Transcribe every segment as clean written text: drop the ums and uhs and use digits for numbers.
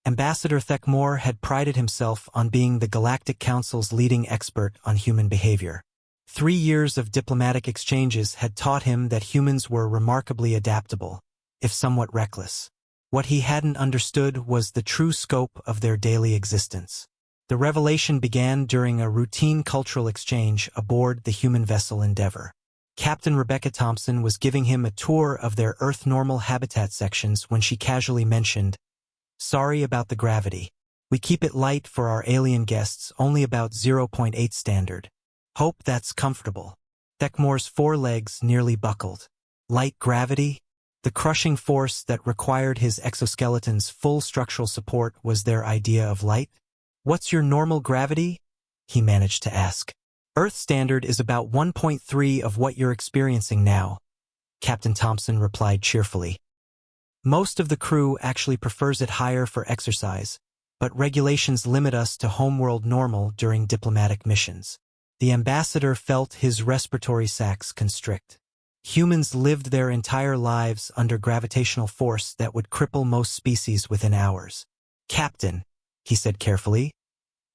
Ambassador Thekmore had prided himself on being the Galactic Council's leading expert on human behavior. 3 years of diplomatic exchanges had taught him that humans were remarkably adaptable, if somewhat reckless. What he hadn't understood was the true scope of their daily existence. The revelation began during a routine cultural exchange aboard the human vessel Endeavour. Captain Rebecca Thompson was giving him a tour of their Earth-normal habitat sections when she casually mentioned, "Sorry about the gravity. We keep it light for our alien guests, only about 0.8 standard. Hope that's comfortable." Thekmore's forelegs nearly buckled. Light gravity? The crushing force that required his exoskeleton's full structural support was their idea of light? "What's your normal gravity?" he managed to ask. "Earth standard is about 1.3 of what you're experiencing now," Captain Thompson replied cheerfully. "Most of the crew actually prefers it higher for exercise, but regulations limit us to homeworld normal during diplomatic missions." The ambassador felt his respiratory sacs constrict. Humans lived their entire lives under gravitational force that would cripple most species within hours. "Captain," he said carefully,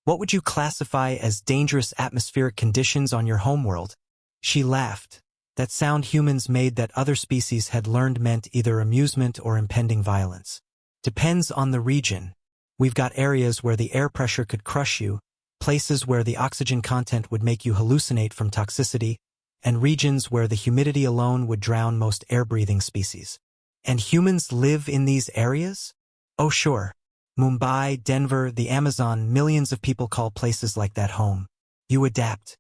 "what would you classify as dangerous atmospheric conditions on your homeworld?" She laughed. That sound humans made that other species had learned meant either amusement or impending violence. "Depends on the region. We've got areas where the air pressure could crush you, places where the oxygen content would make you hallucinate from toxicity, and regions where the humidity alone would drown most air-breathing species." "And humans live in these areas?" "Oh sure. Mumbai, Denver, the Amazon, millions of people call places like that home. You adapt."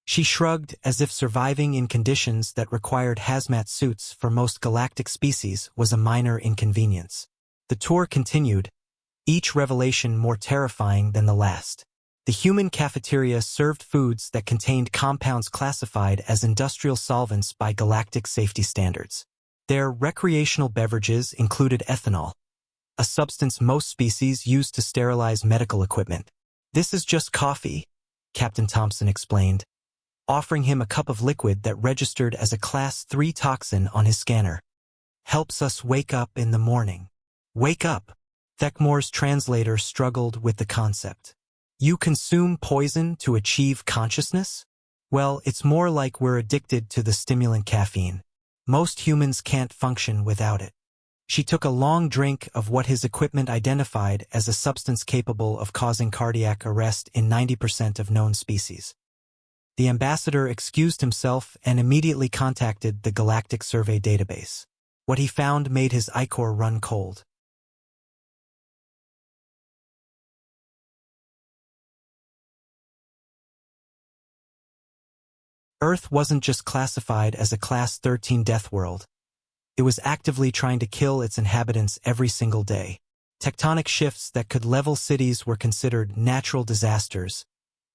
She shrugged as if surviving in conditions that required hazmat suits for most galactic species was a minor inconvenience. The tour continued, each revelation more terrifying than the last. The human cafeteria served foods that contained compounds classified as industrial solvents by galactic safety standards. Their recreational beverages included ethanol, a substance most species use to sterilize medical equipment. "This is just coffee," Captain Thompson explained, offering him a cup of liquid that registered as a Class 3 toxin on his scanner. "Helps us wake up in the morning." "Wake up?" Thekmore's translator struggled with the concept. "You consume poison to achieve consciousness?" "Well, it's more like we're addicted to the stimulant caffeine. Most humans can't function without it." She took a long drink of what his equipment identified as a substance capable of causing cardiac arrest in 90% of known species. The ambassador excused himself and immediately contacted the Galactic Survey database. What he found made his ichor run cold. Earth wasn't just classified as a Class 13 Deathworld. It was actively trying to kill its inhabitants every single day. Tectonic shifts that could level cities were considered natural disasters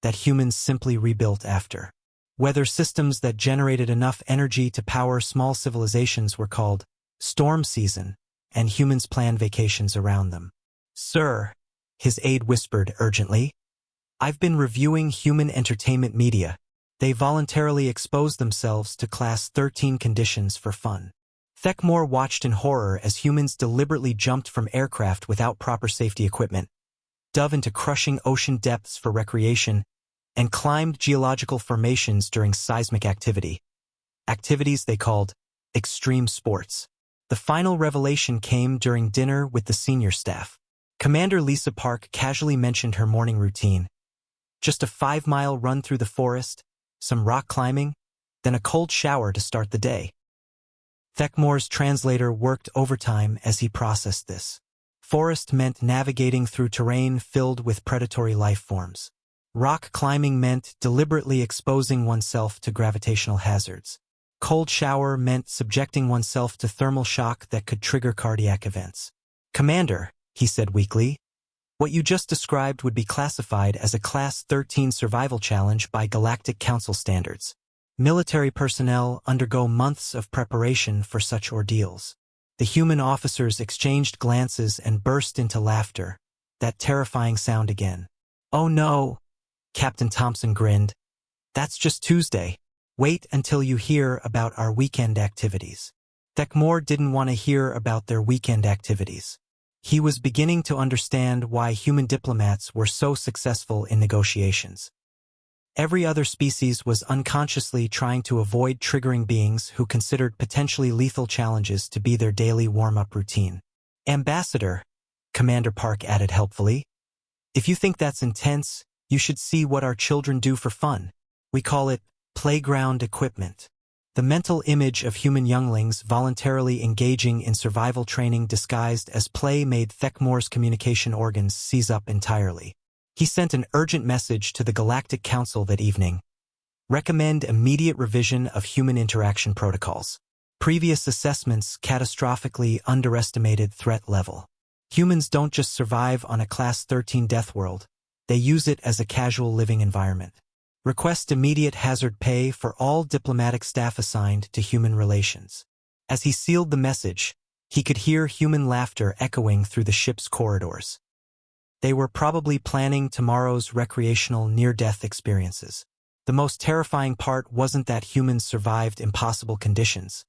that humans simply rebuilt after. Weather systems that generated enough energy to power small civilizations were called storm season, and humans planned vacations around them. "Sir," his aide whispered urgently, "I've been reviewing human entertainment media. They voluntarily expose themselves to Class 13 conditions for fun." Thekmore watched in horror as humans deliberately jumped from aircraft without proper safety equipment, dove into crushing ocean depths for recreation, and climbed geological formations during seismic activity. Activities they called extreme sports. The final revelation came during dinner with the senior staff. Commander Lisa Park casually mentioned her morning routine. Just a 5-mile run through the forest, some rock climbing, then a cold shower to start the day. Thekmore's translator worked overtime as he processed this. Forest meant navigating through terrain filled with predatory life forms. Rock climbing meant deliberately exposing oneself to gravitational hazards. Cold shower meant subjecting oneself to thermal shock that could trigger cardiac events. "Commander," he said weakly, "what you just described would be classified as a Class 13 survival challenge by Galactic Council standards. Military personnel undergo months of preparation for such ordeals." The human officers exchanged glances and burst into laughter, that terrifying sound again. "Oh no," Captain Thompson grinned. "That's just Tuesday. Wait until you hear about our weekend activities." Thekmore didn't want to hear about their weekend activities. He was beginning to understand why human diplomats were so successful in negotiations. Every other species was unconsciously trying to avoid triggering beings who considered potentially lethal challenges to be their daily warm-up routine. Ambassador, Commander Park added helpfully, if you think that's intense, you should see what our children do for fun. We call it playground equipment. The mental image of human younglings voluntarily engaging in survival training disguised as play made Thekmore's communication organs seize up entirely. He sent an urgent message to the Galactic Council that evening. Recommend immediate revision of human interaction protocols. Previous assessments catastrophically underestimated threat level. Humans don't just survive on a Class 13 Deathworld, they use it as a casual living environment. Request immediate hazard pay for all diplomatic staff assigned to human relations. As he sealed the message, he could hear human laughter echoing through the ship's corridors. They were probably planning tomorrow's recreational near-death experiences. The most terrifying part wasn't that humans survived impossible conditions.